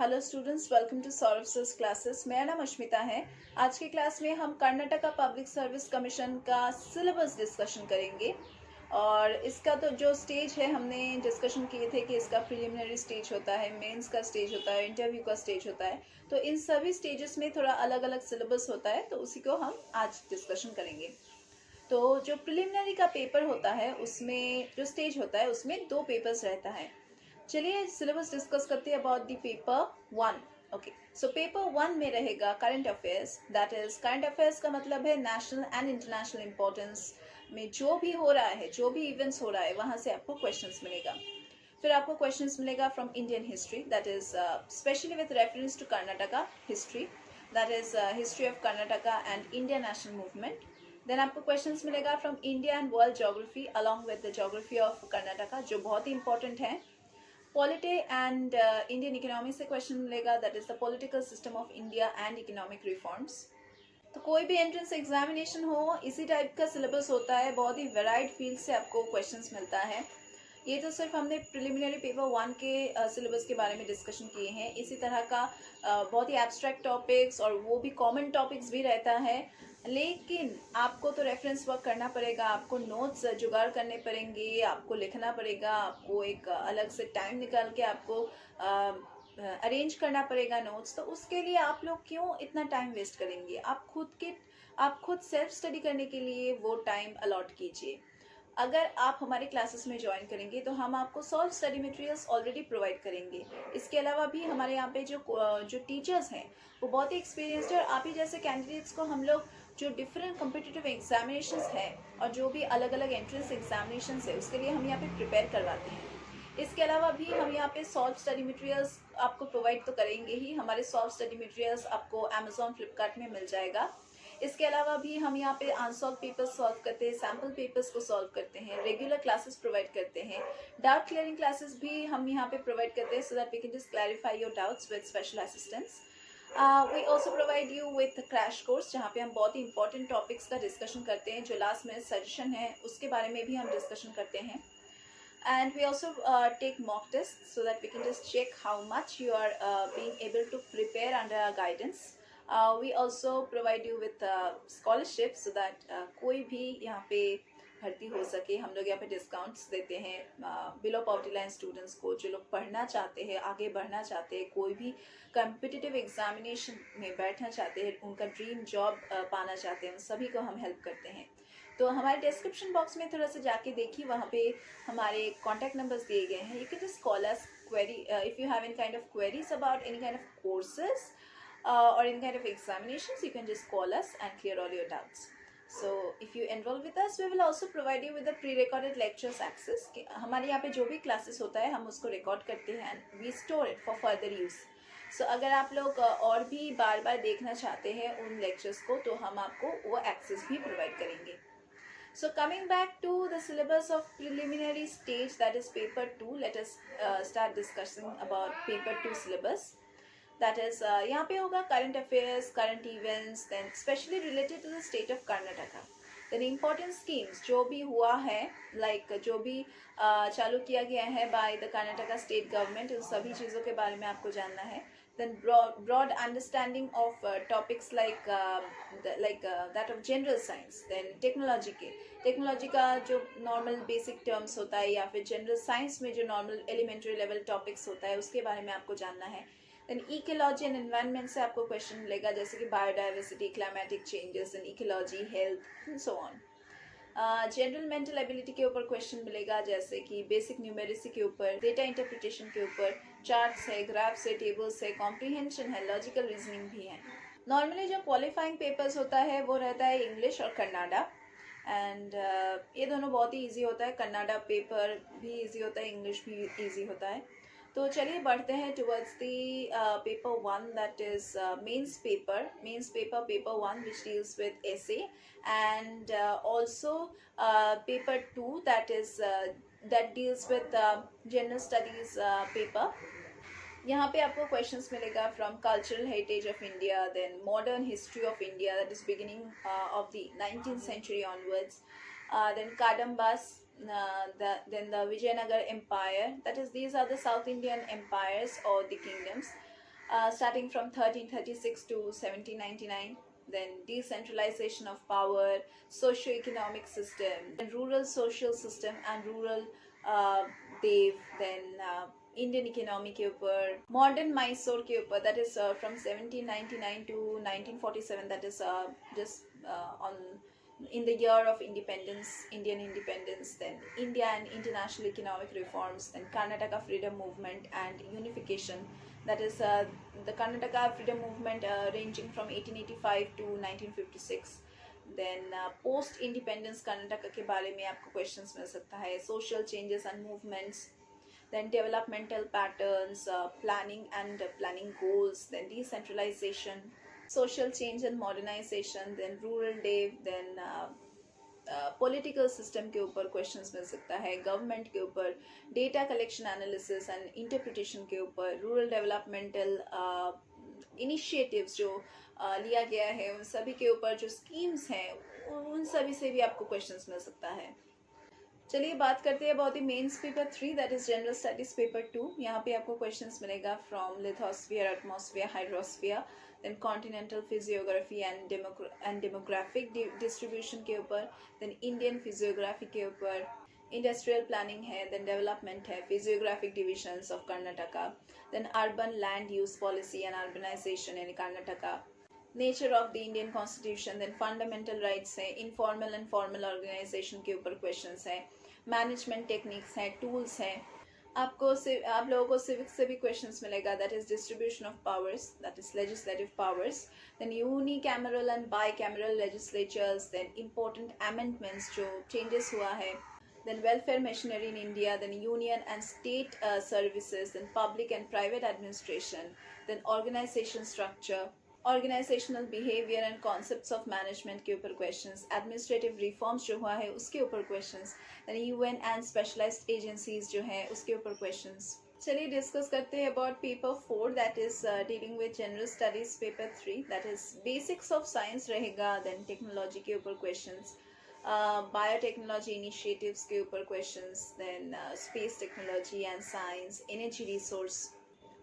Hello students, welcome to Saurabh sir's classes. मेरा नाम अश्मिता है। आज की क्लास में हम कर्नाटका पब्लिक सर्विस कमीशन का सिलेबस डिस्कशन करेंगे। और इसका तो जो स्टेज है, हमने डिस्कशन किए थे कि इसका प्रिलिमिनरी स्टेज होता है, मेंस का स्टेज होता है, इंटरव्यू का स्टेज होता है। तो इन सभी स्टेजेस में थोड़ा अलग अलग सिलेबस होता है, तो उसी को हम आज डिस्कशन करेंगे। तो जो प्रिलिमिनरी का पेपर होता है, उसमें जो स्टेज होता है उसमें 2 पेपर्स रहता है। चलिए सिलेबस डिस्कस करते हैं about the paper 1। Okay, so paper 1 में रहेगा current affairs. That is, current affairs का मतलब है नेशनल एंड इंटरनेशनल इंपॉर्टेंस में जो भी हो रहा है, जो भी इवेंट्स हो रहा है, वहां से आपको क्वेश्चंस मिलेगा। फिर आपको क्वेश्चंस मिलेगा from Indian history, that is specially with reference to Karnataka history, that is history of Karnataka and Indian national movement. Then आपको क्वेश्चंस मिलेगा from India and world geography along with the geography of Karnataka, जो बहुत ही important है। Polity and Indian economy से question मिलेगा, that is the political system of India and economic reforms. तो कोई भी एंट्रेंस एग्जामिनेशन हो, इसी टाइप का सिलेबस होता है। बहुत ही वेराइड फील्ड से आपको क्वेश्चंस मिलता है। ये तो सिर्फ हमने प्रिलिमिनरी पेपर 1 के सिलेबस के बारे में डिस्कशन किए हैं। इसी तरह का बहुत ही एब्स्ट्रैक्ट टॉपिक्स और वो भी कॉमन टॉपिक्स भी रहता है। लेकिन आपको तो रेफरेंस वर्क करना पड़ेगा, आपको नोट्स जुगाड़ करने पड़ेंगे, आपको लिखना पड़ेगा, आपको एक अलग से टाइम निकाल के आपको अरेंज करना पड़ेगा नोट्स। तो उसके लिए आप लोग क्यों इतना टाइम वेस्ट करेंगे? आप खुद सेल्फ स्टडी करने के लिए वो टाइम अलॉट कीजिए। अगर आप हमारे क्लासेस में ज्वाइन करेंगे तो हम आपको solve study materials already provide करेंगे। इसके अलावा भी हमारे यहाँ पे जो टीचर्स हैं वो बहुत ही एक्सपीरियंस्ड है। और आप ही जैसे कैंडिडेट्स को हम लोग जो डिफरेंट कॉम्पिटिटिव एग्जामिनेशंस हैं और जो भी अलग अलग एंट्रेंस एग्जामिनेशंस है, उसके लिए हम यहाँ पे प्रिपेयर करवाते हैं। इसके अलावा भी हम यहाँ पे सॉल्व स्टडी मटेरियल्स आपको प्रोवाइड तो करेंगे ही। हमारे सॉल्व स्टडी मटेरियल्स आपको अमेजोन, फ्लिपकार्ट में मिल जाएगा। इसके अलावा भी हम यहाँ पे अनसॉल्व पेपर्स सॉल्व करते हैं, सैम्पल पेपर्स को सॉल्व करते हैं, रेगुलर क्लासेस प्रोवाइड करते हैं, डाउट क्लियरिंग क्लासेस भी हम यहाँ पे प्रोवाइड करते हैं, so that we can just clarify your doubts with special assistance. We also provide you with crash course, जहाँ पे हम बहुत ही इंपॉर्टेंट टॉपिक्स का डिस्कशन करते हैं। जो लास्ट मिनट सजेशन है उसके बारे में भी हम डिस्कशन करते हैं। And we also take mock tests so that we can just check how much you are being able to prepare under our guidance. We also provide you with scholarships so that कोई भी यहाँ पे भर्ती हो सके। हम लोग यहाँ पे डिस्काउंट्स देते हैं बिलो पॉवर्टी लाइन स्टूडेंट्स को, जो लोग पढ़ना चाहते हैं, आगे बढ़ना चाहते हैं, कोई भी कम्पिटिटिव एग्जामिनेशन में बैठना चाहते हैं, उनका ड्रीम जॉब पाना चाहते हैं, उन सभी को हम हेल्प करते हैं। तो हमारे डिस्क्रिप्शन बॉक्स में थोड़ा सा जाके देखिए, वहाँ पे हमारे कॉन्टैक्ट नंबर्स दिए गए हैं। You can just call us query if you have any kind of queries about any kind of courses or any kind of examinations. You can just call us and clear all your doubts. So if you enroll with us, we will also provide you with the pre-recorded lectures access. हमारे यहाँ पे जो भी classes होता है हम उसको record करते हैं and we store it for further use. So अगर आप लोग और भी बार बार देखना चाहते हैं उन लेक्चर्स को, तो हम आपको वो एक्सेस भी प्रोवाइड करेंगे। So coming back to the syllabus of preliminary stage, that is paper 2, let us start discussing about paper 2 syllabus. That is, यहाँ पे होगा current affairs, current events, then specially related to the state of Karnataka. Then important schemes जो भी हुआ है, like जो भी चालू किया गया है by the Karnataka state government, उन सभी चीज़ों के बारे में आपको जानना है। Then broad understanding of topics like that of general science. Then technology का जो नॉर्मल बेसिक टर्म्स होता है, या फिर जनरल साइंस में जो नॉर्मल एलिमेंट्री लेवल टॉपिक्स होता है, उसके बारे में आपको जानना है। देन इकोलॉजी एंड एनवायरनमेंट से आपको क्वेश्चन मिलेगा, जैसे कि biodiversity, climatic changes and ecology, health and so on. General mental ability के ऊपर क्वेश्चन मिलेगा, जैसे कि बेसिक न्यूमेरिसी के ऊपर, डेटा इंटरप्रिटेशन के ऊपर, चार्ट्स है, ग्राफ्स है, टेबल्स है, कॉम्प्रीहेंशन है, लॉजिकल रीजनिंग भी है। नॉर्मली जो क्वालिफाइंग पेपर्स होता है वो रहता है इंग्लिश और कन्नाडा, एंड ये दोनों बहुत ही ईजी होता है। कन्नाडा पेपर भी ईजी होता है, इंग्लिश भी ईजी होता है। तो चलिए बढ़ते हैं towards the paper 1, that is mains paper paper 1 which deals with essay, and also paper 2 that deals with general studies paper. यहाँ पे आपको क्वेश्चंस मिलेगा from cultural heritage of India, then modern history of India, that is beginning of the 19th century onwards, then Kadambas, then the Vijayanagar Empire, that is, these are the South Indian empires or the kingdoms. starting from 1336 to 1799. Then decentralization of power, socio-economic system, then rural social system and rural dev, then Indian economy के ऊपर, modern Mysore के ऊपर, that is from 1799 to 1947, that is just on in the year of independence, Indian independence, then India and international economic reforms, then Karnataka freedom movement and unification, that is the Karnataka freedom movement ranging from 1885 to 1956. Then post independence Karnataka के बारे में आपको questions मिल सकता है, social changes and movements, then developmental patterns, planning goals, then decentralisation, social change and modernisation, then rural dev, then political system के ऊपर questions मिल सकता है, गवर्नमेंट के ऊपर, data collection analysis and interpretation के ऊपर, रूरल डेवलपमेंटल इनिशिएटिव्स जो लिया गया है उन सभी के ऊपर, जो स्कीम्स हैं उन सभी से भी आपको क्वेश्चंस मिल सकता है। चलिए बात करते हैं about the mains paper 3, that is general studies paper 2। यहाँ पे आपको क्वेश्चंस मिलेगा from lithosphere, atmosphere, hydrosphere, then continental physiography and demographic distribution के ऊपर, देन इंडियन फिजियोग्राफी के ऊपर, इंडस्ट्रियल प्लानिंग है, देन डेवलपमेंट है, physiographic divisions of Karnataka, then urban land use policy and urbanisation in Karnataka, nature of the Indian constitution, then fundamental rights है, informal and formal organisation के ऊपर questions हैं, management techniques हैं, tools हैं। आप लोगों को सिविक्स से भी क्वेश्चंस मिलेगा, that is distribution of powers, that is legislative powers, then unicameral and bicameral legislatures, then important amendments जो चेंजेस हुआ है, then welfare machinery in India, then union and state services, then public and private administration, then organization structure, organizational behavior and concepts of management के ऊपर questions, administrative reforms जो हुआ है उसके ऊपर questions, then UN and specialized agencies जो हैं उसके ऊपर questions। चलिए डिस्कस करते हैं about paper 4, that is dealing with general studies paper 3, that is basics of science रहेगा, देन टेक्नोलॉजी के ऊपर क्वेश्चंस, बायोटेक्नोलॉजी इनिशिएटिव्स के ऊपर questions, then space technology and science, energy resource,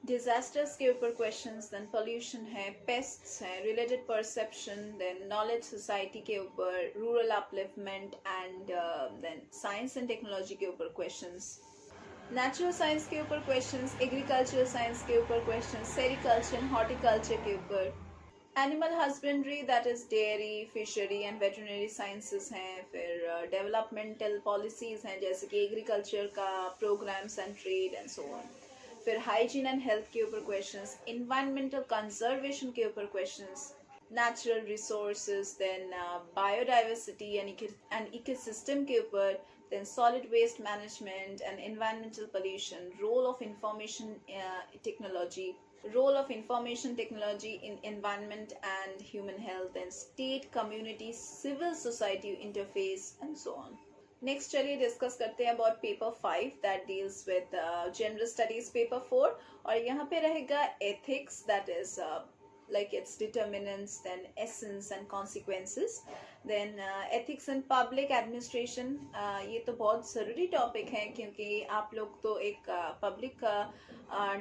disasters के ऊपर क्वेश्चंस, देन पोल्यूशन है, pests हैं, related perception, then knowledge society के ऊपर, rural upliftment and then science and technology के ऊपर क्वेश्चंस, नेचुरल साइंस के ऊपर क्वेश्चंस, एग्रीकल्चरल साइंस के ऊपर क्वेश्चंस, सेरिकल्चर एंड हॉर्टिकल्चर के ऊपर, animal husbandry that is dairy, fishery and veterinary sciences हैं, फिर डेवलपमेंटल पॉलिसीज हैं जैसे कि एग्रीकल्चर का programmes and trade and so on, फिर हाइजीन एंड हेल्थ के ऊपर क्वेश्चंस, इन्वायरमेंटल कंजर्वेशन के ऊपर questions, natural resources, then biodiversity and ecosystem के ऊपर, then solid waste management and environmental pollution, role of information technology in environment and human health, and state, community, civil society interface and so on. Next चलिए discuss करते हैं about paper 5 that deals with general studies paper 4, और यहाँ पे रहेगा ethics, that is like its determinants, then essence and consequences, then ethics and public administration। ये तो बहुत ज़रूरी टॉपिक है क्योंकि आप लोग तो एक पब्लिक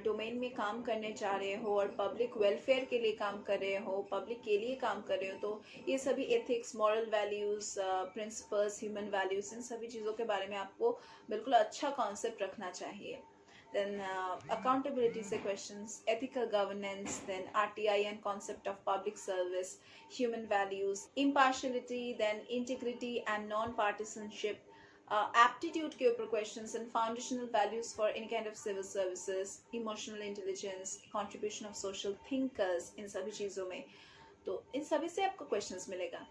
डोमेन में काम करने जा रहे हो और पब्लिक वेलफेयर के लिए काम कर रहे हो, पब्लिक के लिए काम कर रहे हो, तो ये सभी ethics, moral values, principles, human values, इन सभी चीज़ों के बारे में आपको बिल्कुल अच्छा कॉन्सेप्ट रखना चाहिए। Then accountability से questions, ethical governance, then RTI and concept of public service, human values, impartiality, then integrity and non-partisanship, aptitude के ऊपर questions, and foundational values for any kind of civil services, emotional intelligence, contribution of social thinkers, इन सभी चीज़ों में, तो इन सभी से आपको questions मिलेगा।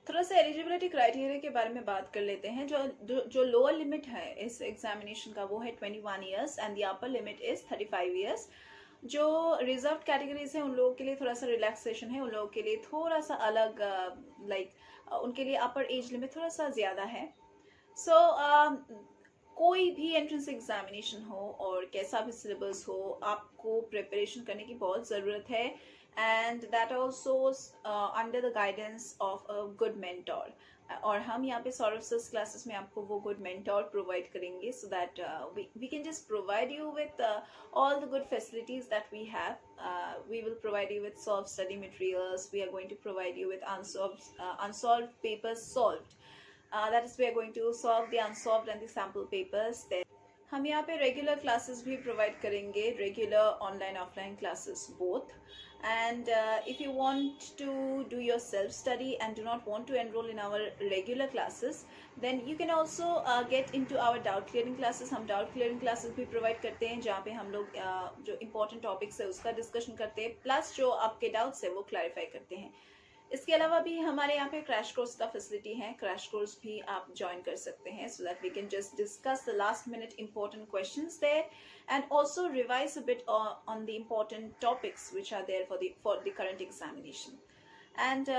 थोड़ा सा एलिजिबिलिटी क्राइटेरिया के बारे में बात कर लेते हैं। जो लोअर लिमिट है इस एग्जामिनेशन का वो है 21 years and the upper limit is 35 years. जो रिजर्व कैटेगरीज हैं उन लोगों के लिए थोड़ा सा रिलैक्सेशन है, उन लोगों के लिए थोड़ा सा अलग, उनके लिए अपर एज लिमिट थोड़ा सा ज़्यादा है। कोई भी एंट्रेंस एग्जामिनेशन हो और कैसा भी सिलेबस हो, आपको प्रिपरेशन करने की बहुत ज़रूरत है, and that also under the guidance of a good mentor। और हम यहाँ पे सौरभ सर क्लासेस में आपको वो गुड मेंटोर प्रोवाइड करेंगे, so that we can just provide you with all the good facilities that we have. We will provide you with solved study materials. We are going to provide you with unsolved papers solved. That is, we are going to solve the unsolved and the sample papers. Then हम यहाँ पे regular classes भी provide करेंगे, regular online offline classes both. And if you want to do your self study and do not want to enroll in our regular classes, then you can also get into our doubt clearing classes. हम doubt clearing classes भी provide करते हैं, जहाँ पे हम लोग जो important topics है उसका discussion करते हैं, plus जो आपके doubts है वो clarify करते हैं. इसके अलावा भी हमारे यहाँ पे क्रैश कोर्स का फैसिलिटी है. क्रैश कोर्स भी आप ज्वाइन कर सकते हैं, so that we can just discuss the last minute important questions there and also revise a bit on the important topics which are there for the current examination. And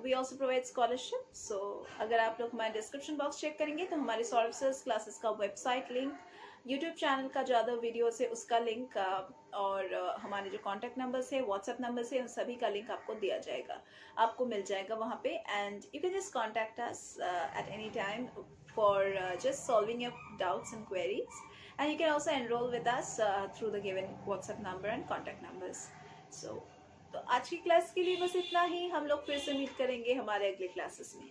we also provide scholarship. So अगर आप लोग हमारे description box check करेंगे तो हमारे Saurabh sir classes का website link, YouTube channel का ज़्यादा वीडियोस है उसका लिंक, और हमारे जो कॉन्टैक्ट नंबर्स है, व्हाट्सएप नंबर्स है, उन सभी का लिंक आपको दिया जाएगा, आपको मिल जाएगा वहाँ पे. And you can just contact us at any time for just solving your doubts and queries. And you can also enrol with us through the given WhatsApp number and contact numbers. तो आज की class के लिए बस इतना ही. हम लोग फिर से मीट करेंगे हमारे अगले क्लासेस में.